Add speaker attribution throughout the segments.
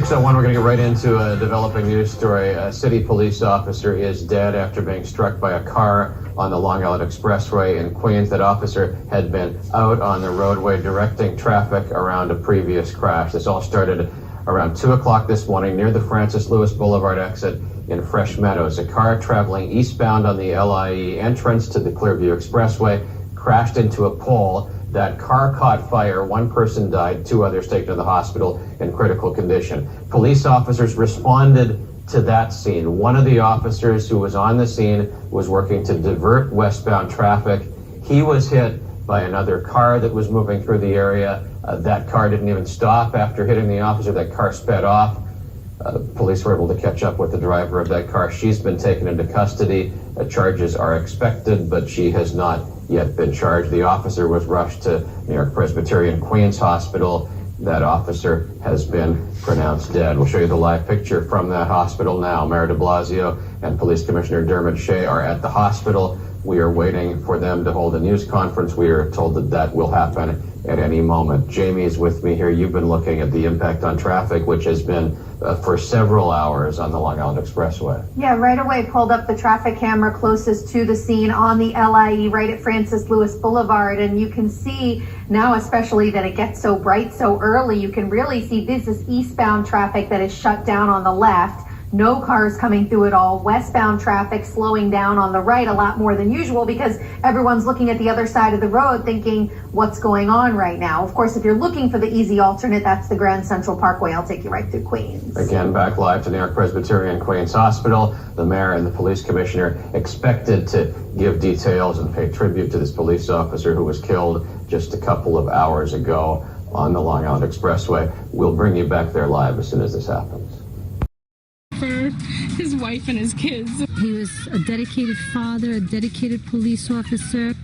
Speaker 1: 6:01, we're going to get right into a developing news story. A city police officer is dead after being struck by a car on the Long Island Expressway in Queens. That officer had been out on the roadway directing traffic around a previous crash. This all started around 2 o'clock this morning near the Francis Lewis Boulevard exit in Fresh Meadows. A car traveling eastbound on the LIE entrance to the Clearview Expressway crashed into a pole. That car caught fire. One person died, 2 others taken to the hospital in critical condition. Police officers responded to that scene. One of the officers who was on the scene was working to divert westbound traffic. He was hit by another car that was moving through the area. That car didn't even stop after hitting the officer. That car sped off. Police were able to catch up with the driver of that car. She's been taken into custody. Charges are expected, but she has not yet been charged. The officer was rushed to New York Presbyterian Queens Hospital. That officer has been pronounced dead. We'll show you the live picture from that hospital now. Mayor de Blasio and Police Commissioner Dermot Shea are at the hospital. We are waiting for them to hold a news conference. We are told that that will happen at any moment. Jamie is with me here. You've been looking at the impact on traffic, which has been for several hours on the Long Island Expressway.
Speaker 2: Yeah, right away pulled up the traffic camera closest to the scene on the LIE right at Francis Lewis Boulevard. And you can see now, especially that it gets so bright so early, you can really see this is eastbound traffic that is shut down on the left. No cars coming through at all. Westbound traffic slowing down on the right a lot more than usual because everyone's looking at the other side of the road thinking, what's going on right now? Of course, if you're looking for the easy alternate, that's the Grand Central Parkway. I'll take you right through Queens.
Speaker 1: Again, back live to New York Presbyterian Queens Hospital. The mayor and the police commissioner expected to give details and pay tribute to this police officer who was killed just a couple of hours ago on the Long Island Expressway. We'll bring you back there live as soon as this happens.
Speaker 3: For his wife and his kids.
Speaker 4: He was a dedicated father, a dedicated police officer.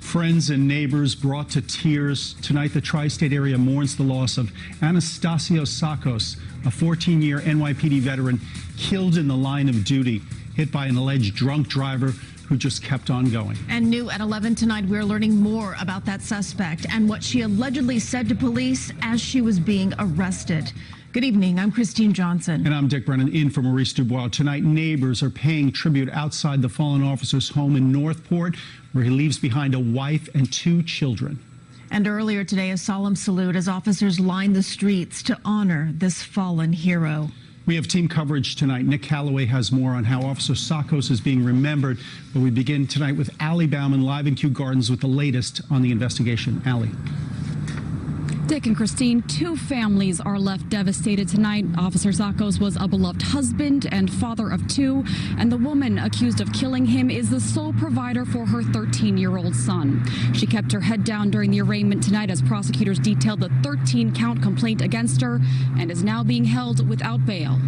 Speaker 5: Friends and neighbors brought to tears. Tonight, the tri-state area mourns the loss of Anastasio Sakos, a 14-year NYPD veteran killed in the line of duty, hit by an alleged drunk driver who just kept on going.
Speaker 3: And new at 11 tonight, we're learning more about that suspect and what she allegedly said to police as she was being arrested. Good evening. I'm Christine Johnson.
Speaker 5: And I'm Dick Brennan, in for Maurice Dubois. Tonight, neighbors are paying tribute outside the fallen officer's home in Northport, where he leaves behind a wife and 2 children.
Speaker 3: And earlier today, a solemn salute as officers line the streets to honor this fallen hero.
Speaker 5: We have team coverage tonight. Nick Calloway has more on how Officer Sakos is being remembered. But we begin tonight with Allie Bauman, live in Kew Gardens, with the latest on the investigation. Allie.
Speaker 6: Dick and Christine, 2 families are left devastated tonight. Officer Sakos was a beloved husband and father of 2, and the woman accused of killing him is the sole provider for her 13-year-old son. She kept her head down during the arraignment tonight as prosecutors detailed the 13-count complaint against her and is now being held without bail.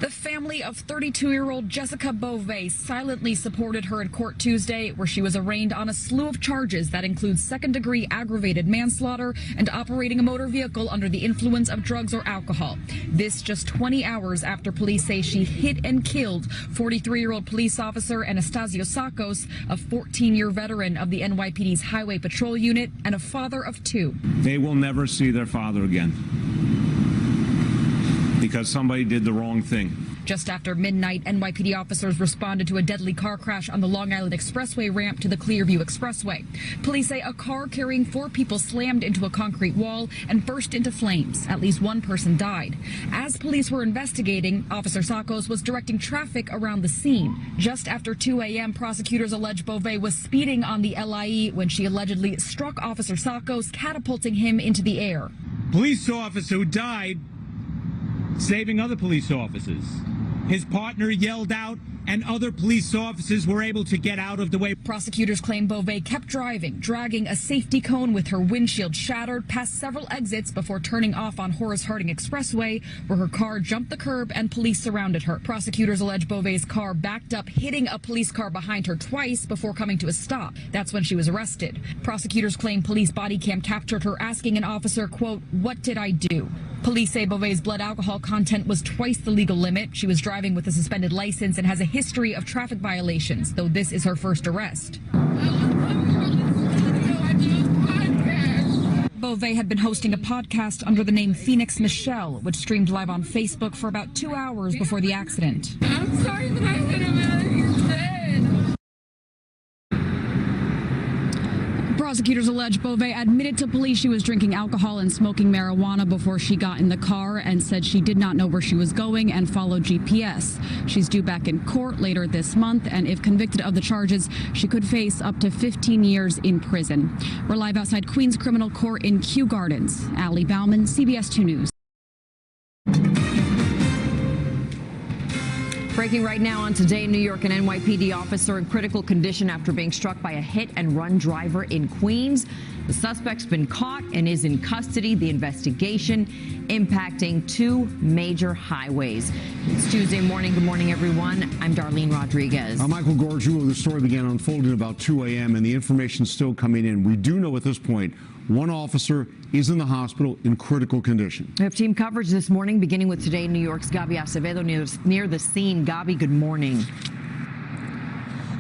Speaker 6: The family of 32-year-old Jessica Beauvais silently supported her in court Tuesday, where she was arraigned on a slew of charges that include second-degree aggravated manslaughter and operating a motor vehicle under the influence of drugs or alcohol. This just 20 hours after police say she hit and killed 43-year-old police officer Anastasio Sakos, a 14-year veteran of the NYPD's Highway Patrol Unit and a father of 2.
Speaker 7: They will never see their father again, because somebody did the wrong thing.
Speaker 3: Just after midnight, NYPD officers responded to a deadly car crash on the Long Island Expressway ramp to the Clearview Expressway. Police say a car carrying 4 people slammed into a concrete wall and burst into flames. At least 1 person died. As police were investigating, Officer Sakos was directing traffic around the scene. Just after 2 a.m., prosecutors allege Beauvais was speeding on the LIE when she allegedly struck Officer Sakos, catapulting him into the air.
Speaker 8: Police officer who died saving other police officers. His partner yelled out, and other police officers were able to get out of the way.
Speaker 3: Prosecutors claim Beauvais kept driving, dragging a safety cone with her windshield shattered past several exits before turning off on Horace Harding Expressway, where her car jumped the curb and police surrounded her. Prosecutors allege Beauvais' car backed up, hitting a police car behind her twice before coming to a stop. That's when she was arrested. Prosecutors claim police body cam captured her asking an officer, quote, "What did I do?" Police say Beauvais' blood alcohol content was twice the legal limit. She was driving with a suspended license and has a history of traffic violations, though this is her first arrest. Beauvais had been hosting a podcast under the name Phoenix Michelle, which streamed live on Facebook for about 2 hours before the accident.
Speaker 9: I'm sorry that I hit him and he's dead.
Speaker 6: Prosecutors allege Beauvais admitted to police she was drinking alcohol and smoking marijuana before she got in the car and said she did not know where she was going and followed GPS. She's due back in court later this month, and if convicted of the charges, she could face up to 15 years in prison. We're live outside Queens Criminal Court in Kew Gardens. Allie Bauman, CBS 2 News.
Speaker 10: Breaking right now on Today in New York, an NYPD officer in critical condition after being struck by a hit-and-run driver in Queens. The suspect's been caught and is in custody. The investigation impacting 2 major highways. It's Tuesday morning. Good morning, everyone. I'm Darlene Rodriguez.
Speaker 11: I'm Michael Gorgiou. The story began unfolding about 2 a.m. and the information's still coming in. We do know at this point one officer is in the hospital in critical condition.
Speaker 10: We have team coverage this morning, beginning with Today in New York's Gabi Acevedo near the scene. Gabi, good morning.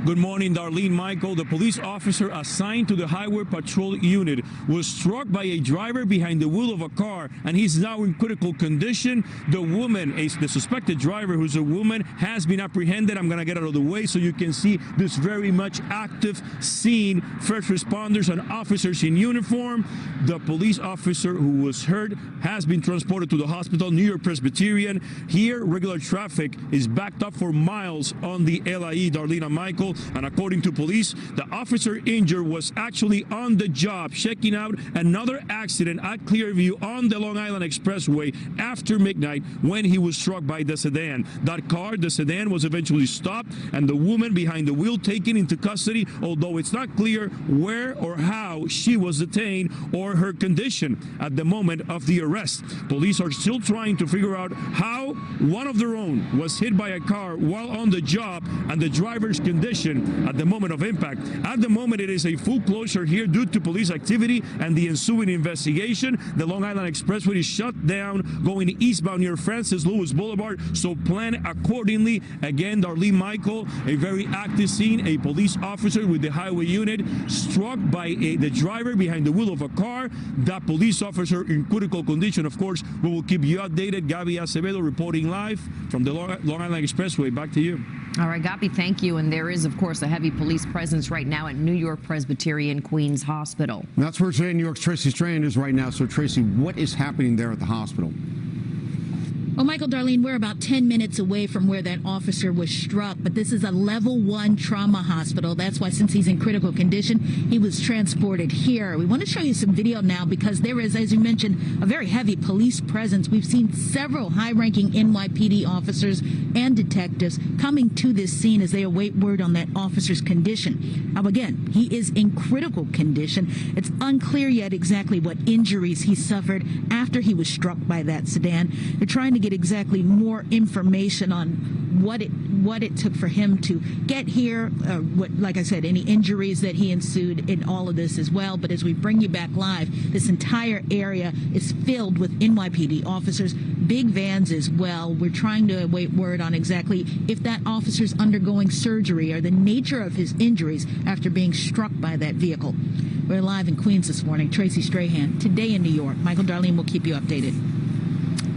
Speaker 12: Good morning, Darlene. Michael, the police officer assigned to the Highway Patrol Unit was struck by a driver behind the wheel of a car, and he's now in critical condition. The woman, the suspected driver, who's a woman, has been apprehended. I'm going to get out of the way so you can see this very much active scene. First responders and officers in uniform. The police officer who was hurt has been transported to the hospital, New York Presbyterian. Here, regular traffic is backed up for miles on the LIE, Darlene and Michael. And according to police, the officer injured was actually on the job checking out another accident at Clearview on the Long Island Expressway after midnight when he was struck by the sedan. That car, the sedan, was eventually stopped and the woman behind the wheel taken into custody, although it's not clear where or how she was detained or her condition at the moment of the arrest. Police are still trying to figure out how one of their own was hit by a car while on the job and the driver's condition at the moment of impact. At the moment, it is a full closure here due to police activity and the ensuing investigation. The Long Island Expressway is shut down going eastbound near Francis Lewis Boulevard, so plan accordingly. Again, Darlene, Michael, a very active scene. A police officer with the highway unit struck by the driver behind the wheel of a car. That police officer in critical condition. Of course, we will keep you updated. Gabi Acevedo reporting live from the Long Island Expressway. Back to you.
Speaker 10: All right, Gabi, thank you. And there is, of course, a heavy police presence right now at New York Presbyterian Queens Hospital.
Speaker 11: And that's where Today in New York's Tracy Strand is right now. So, Tracy, what is happening there at the hospital?
Speaker 13: Well, Michael, Darlene, we're about 10 minutes away from where that officer was struck, but this is a level 1 trauma hospital. That's why, since he's in critical condition, he was transported here. We want to show you some video now because there is, as you mentioned, a very heavy police presence. We've seen several high-ranking NYPD officers and detectives coming to this scene as they await word on that officer's condition. Now, again, he is in critical condition. It's unclear yet exactly what injuries he suffered after he was struck by that sedan. They're trying to get exactly more information on what it took for him to get here, what, like I said, any injuries that he ensued in all of this as well. But as we bring you back live, this entire area is filled with NYPD officers, big vans as well. We're trying to await word on exactly if that officer's undergoing surgery or the nature of his injuries after being struck by that vehicle. We're live in Queens this morning. Tracy Strahan, Today in New York. Michael, Darlene will keep you updated.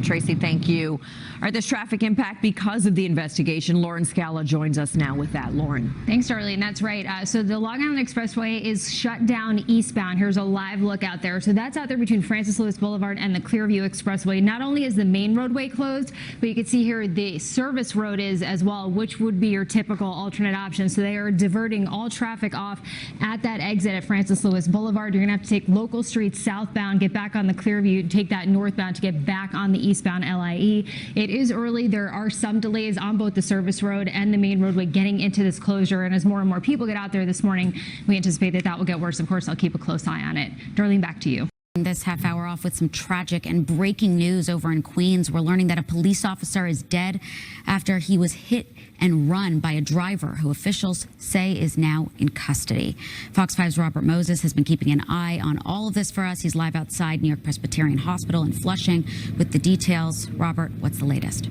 Speaker 10: Tracy, thank you. All right, this traffic impact because of the investigation. Lauren Scala joins us now with that. Lauren.
Speaker 14: Thanks, Darlene. That's right. So the Long Island Expressway is shut down eastbound. Here's a live look out there. So that's out there between Francis Lewis Boulevard and the Clearview Expressway. Not only is the main roadway closed, but you can see here the service road is as well, which would be your typical alternate option. So they are diverting all traffic off at that exit at Francis Lewis Boulevard. You're going to have to take local streets southbound, get back on the Clearview, take that northbound to get back on the eastbound LIE. It is early. There are some delays on both the service road and the main roadway getting into this closure. And as more and more people get out there this morning, we anticipate that will get worse. Of course, I'll keep a close eye on it. Darlene, back to you.
Speaker 15: This half hour off with some tragic and breaking news over in Queens. We're learning that a police officer is dead after he was hit and run by a driver who officials say is now in custody. Fox 5's Robert Moses has been keeping an eye on all of this for us. He's live outside New York Presbyterian Hospital in Flushing with the details. Robert, what's the latest?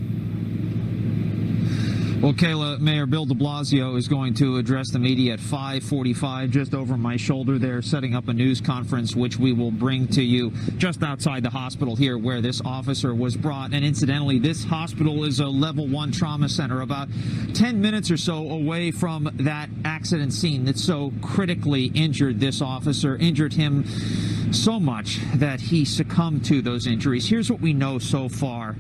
Speaker 16: Well, Kayla, Mayor Bill de Blasio is going to address the media at 5:45, just over my shoulder there, setting up a news conference, which we will bring to you just outside the hospital here where this officer was brought. And incidentally, this hospital is a level 1 trauma center, about 10 minutes or so away from that accident scene that so critically injured this officer, injured him so much that he succumbed to those injuries. Here's what we know so far.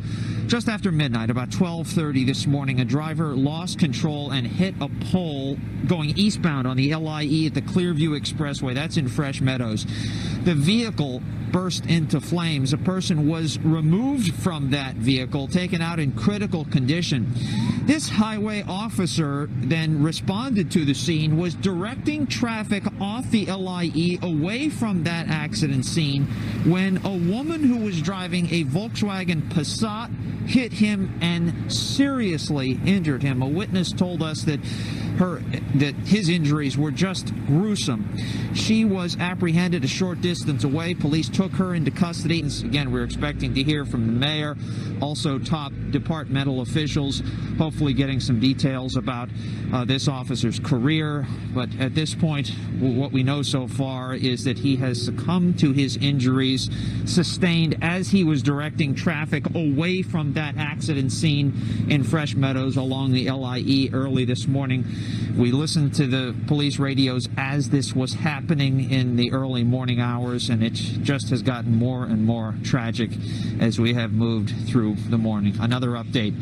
Speaker 16: Just after midnight, about 12:30 this morning, a driver lost control and hit a pole going eastbound on the LIE at the Clearview Expressway. That's in Fresh Meadows. The vehicle burst into flames. A person was removed from that vehicle, taken out in critical condition. This highway officer then responded to the scene, was directing traffic off the LIE away from that accident scene when a woman who was driving a Volkswagen Passat hit him and seriously injured him. A witness told us that his injuries were just gruesome. She was apprehended a short distance away. Police took her into custody. Again, we're expecting to hear from the mayor, also top departmental officials, hopefully getting some details about this officer's career. But at this point, what we know so far is that he has succumbed to his injuries sustained as he was directing traffic away from that accident scene in Fresh Meadows along the LIE early this morning. We listened to the police radios as this was happening in the early morning hours, and it just has gotten more and more tragic as we have moved through the morning. Another update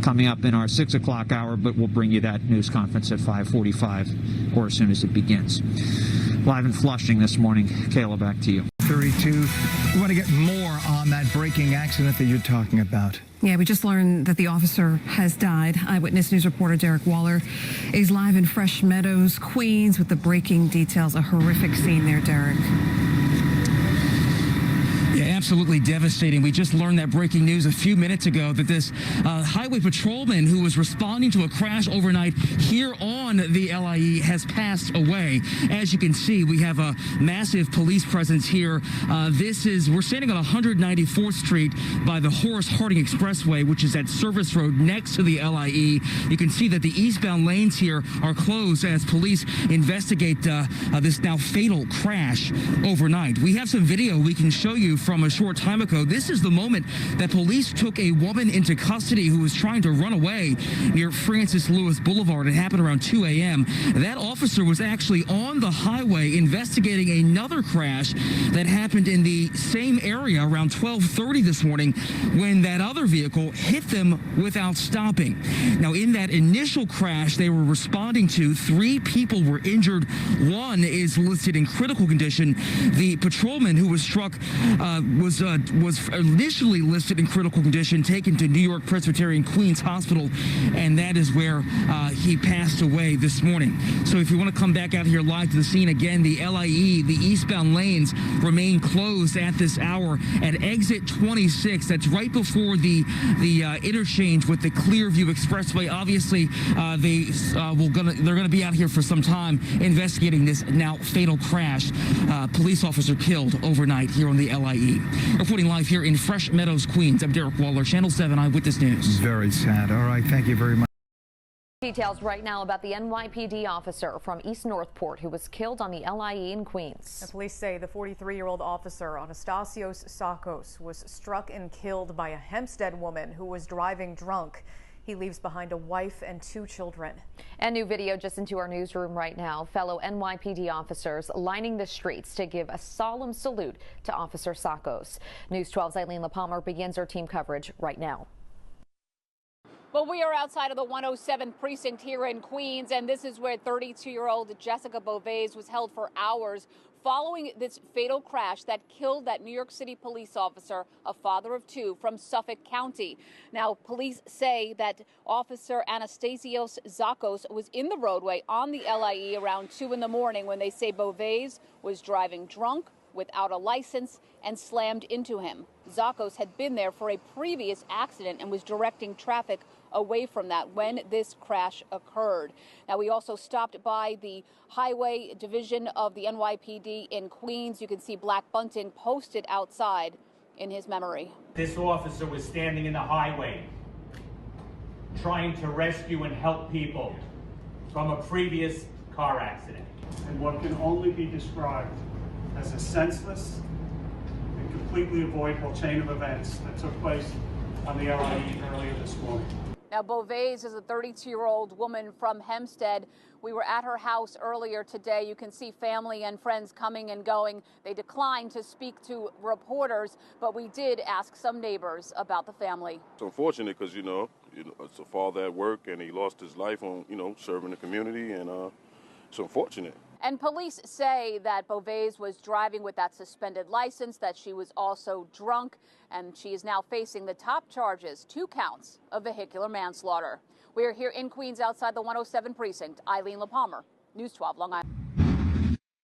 Speaker 16: coming up in our 6 o'clock hour, but we'll bring you that news conference at 5:45 or as soon as it begins. Live in Flushing this morning. Kayla, back to you.
Speaker 17: 32. We want to get more on that breaking accident that you're talking about.
Speaker 18: Yeah, we just learned that the officer has died. Eyewitness News reporter Derek Waller is live in Fresh Meadows, Queens, with the breaking details. A horrific scene there, Derek.
Speaker 19: Yeah, absolutely devastating. We just learned that breaking news a few minutes ago that this highway patrolman who was responding to a crash overnight here on the LIE has passed away. As you can see, we have a massive police presence here. We're standing on 194th Street by the Horace Harding Expressway, which is that service road next to the LIE. You can see that the eastbound lanes here are closed as police investigate this now fatal crash overnight. We have some video we can show you from a short time ago. This is the moment that police took a woman into custody who was trying to run away near Francis Lewis Boulevard. It happened around 2 a.m. That officer was actually on the highway investigating another crash that happened in the same area around 12:30 this morning when that other vehicle hit them without stopping. Now, in that initial crash they were responding to, 3 people were injured. 1 is listed in critical condition. The patrolman who was struck was initially listed in critical condition, taken to New York Presbyterian Queens Hospital, and that is where he passed away this morning. So if you want to come back out here live to the scene again, the LIE, the eastbound lanes remain closed at this hour at exit 26. That's right before the interchange with the Clearview Expressway. Obviously, they're gonna be out here for some time investigating this now fatal crash. Police officer killed overnight here on the LIE. Reporting live here in Fresh Meadows, Queens, I'm Derek Waller, Channel 7 Eyewitness News.
Speaker 17: Very sad. All right, thank you very much.
Speaker 20: Details right now about the NYPD officer from East Northport who was killed on the LIE in Queens.
Speaker 21: The police say the 43-year-old officer, Anastasios Sakos, was struck and killed by a Hempstead woman who was driving drunk. He leaves behind a wife and 2 children.
Speaker 20: And new video just into our newsroom right now. Fellow NYPD officers lining the streets to give a solemn salute to Officer Sakos. News 12's Eileen LaPalmer begins our team coverage right now.
Speaker 22: Well, we are outside of the 107th precinct here in Queens, and this is where 32-year-old Jessica Beauvais was held for hours following this fatal crash that killed that New York City police officer, a father of 2 from Suffolk County. Now, police say that Officer Anastasios Zakos was in the roadway on the LIE around 2 in the morning when they say Beauvais was driving drunk without a license and slammed into him. Zakos had been there for a previous accident and was directing traffic away from that when this crash occurred. Now, we also stopped by the Highway Division of the NYPD in Queens. You can see Black Bunting posted outside in his memory.
Speaker 8: This officer was standing in the highway trying to rescue and help people from a previous car accident.
Speaker 5: And what can only be described as a senseless and completely avoidable chain of events that took place on the LIE earlier this morning.
Speaker 22: Now, Beauvais is a 32-year-old woman from Hempstead. We were at her house earlier today. You can see family and friends coming and going. They declined to speak to reporters, but we did ask some neighbors about the family.
Speaker 1: It's unfortunate because, you know, it's a father at work and he lost his life on, serving the community, and it's unfortunate.
Speaker 22: And police say that Beauvais was driving with that suspended license, that she was also drunk, and she is now facing the top charges, 2 counts of vehicular manslaughter. We are here in Queens outside the 107 precinct. Eileen LaPalmer, News 12, Long Island.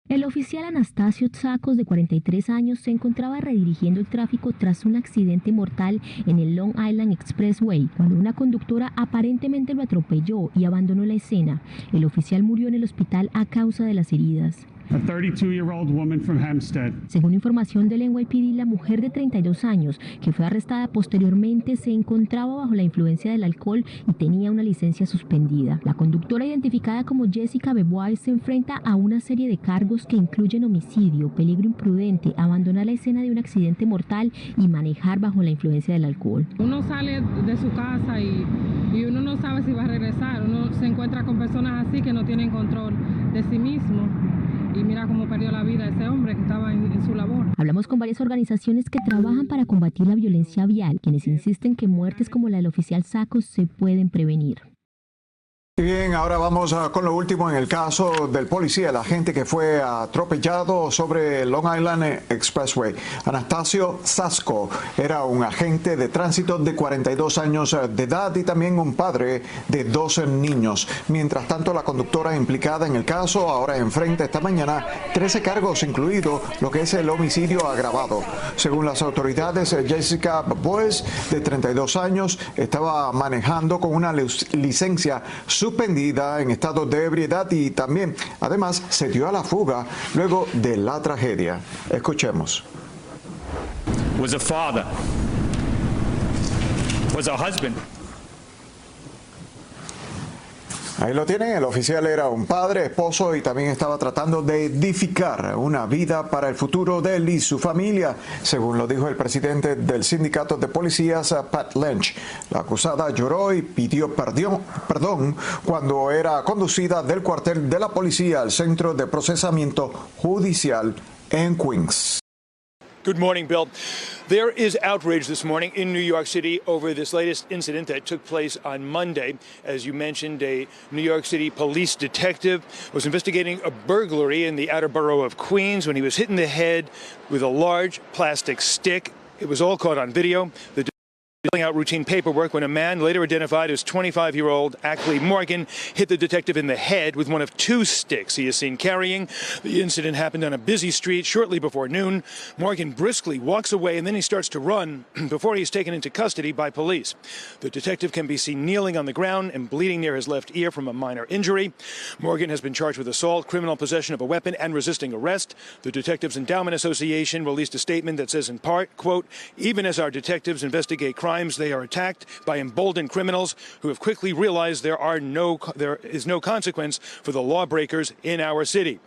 Speaker 2: El oficial Anastasio Tsakos, de 43 años, se encontraba redirigiendo el tráfico tras un accidente mortal en el Long Island Expressway, cuando una conductora aparentemente lo atropelló y abandonó la escena. El oficial murió en el hospital a causa de las heridas.
Speaker 5: A 32-year-old woman from Hempstead.
Speaker 2: Según información del NYPD, la mujer de 32 años, que fue arrestada posteriormente, se encontraba bajo la influencia del alcohol y tenía una licencia suspendida. La conductora, identificada como Jessica Bebois, se enfrenta a una serie de cargos que incluyen homicidio, peligro imprudente, abandonar la escena de un accidente mortal y manejar bajo la influencia del alcohol.
Speaker 23: Uno sale de su casa y uno no sabe si va a regresar. Uno se encuentra con personas así que no tienen control de sí mismo. Y mira cómo perdió la vida ese hombre que estaba en su labor.
Speaker 2: Hablamos con varias organizaciones que trabajan para combatir la violencia vial, quienes insisten que muertes como la del oficial Tsakos se pueden prevenir.
Speaker 24: Bien, ahora vamos con lo último en el caso del policía, el agente que fue atropellado sobre el Long Island Expressway. Anastasio Tsakos era un agente de tránsito de 42 años de edad y también un padre de 12 niños. Mientras tanto, la conductora implicada en el caso ahora enfrenta esta mañana 13 cargos, incluido lo que es el homicidio agravado. Según las autoridades, Jessica Bebois, de 32 años, estaba manejando con una licencia suspendida en estado de ebriedad y también, además, se dio a la fuga luego de la tragedia. Escuchemos.
Speaker 8: Was a father, was a husband.
Speaker 24: Ahí lo tienen, el oficial era un padre, esposo y también estaba tratando de edificar una vida para el futuro de él y su familia, según lo dijo el presidente del sindicato de policías, Pat Lynch. La acusada lloró y pidió perdón cuando era conducida del cuartel de la policía al centro de procesamiento judicial en Queens.
Speaker 25: Good morning, Bill. There is outrage this morning in New York City over this latest incident that took place on Monday. As you mentioned, a New York City police detective was investigating a burglary in the outer borough of Queens when he was hit in the head with a large plastic stick. It was all caught on video. The filling out routine paperwork when a man, later identified as 25-year-old Ackley Morgan, hit the detective in the head with one of 2 sticks he is seen carrying. The incident happened on a busy street shortly before noon. Morgan briskly walks away and then he starts to run before he is taken into custody by police. The detective can be seen kneeling on the ground and bleeding near his left ear from a minor injury. Morgan has been charged with assault, criminal possession of a weapon, and resisting arrest. The Detectives Endowment Association released a statement that says in part, quote, "Even as our detectives investigate crimes, they are attacked by emboldened criminals who have quickly realized there is no consequence for the lawbreakers in our city."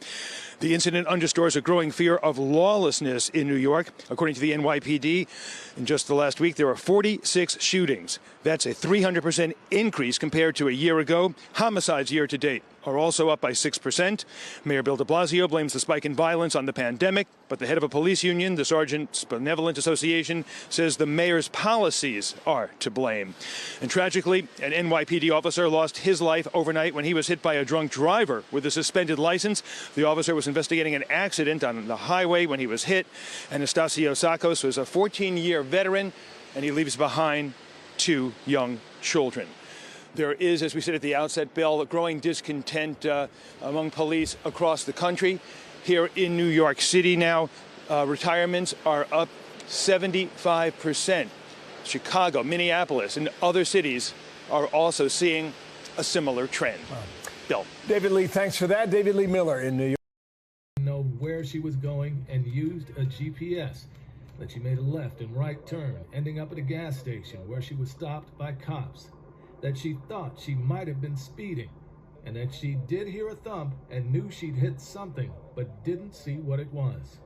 Speaker 25: The incident underscores a growing fear of lawlessness in New York. According to the NYPD, in just the last week, there are 46 shootings. That's a 300% increase compared to a year ago. Homicides year to date are also up by 6%. Mayor Bill de Blasio blames the spike in violence on the pandemic, but the head of a police union, the Sergeants Benevolent Association, says the mayor's policies are to blame. And tragically, an NYPD officer lost his life overnight when he was hit by a drunk driver with a suspended license. The officer was investigating an accident on the highway when he was hit. Anastasio Tsakos was a 14-year veteran, and he leaves behind 2 young children. There is, as we said at the outset, Bill, a growing discontent among police across the country. Here in New York City now, retirements are up 75%. Chicago, Minneapolis, and other cities are also seeing a similar trend.
Speaker 26: Wow.
Speaker 25: Bill.
Speaker 26: David Lee, thanks for that. David Lee Miller in New York. Know where she was going and used a GPS. That she made a left and right turn, ending up at a gas station where she was stopped by cops. that she thought she might have been speeding and that she did hear a thump and knew she'd hit something but didn't see what it was.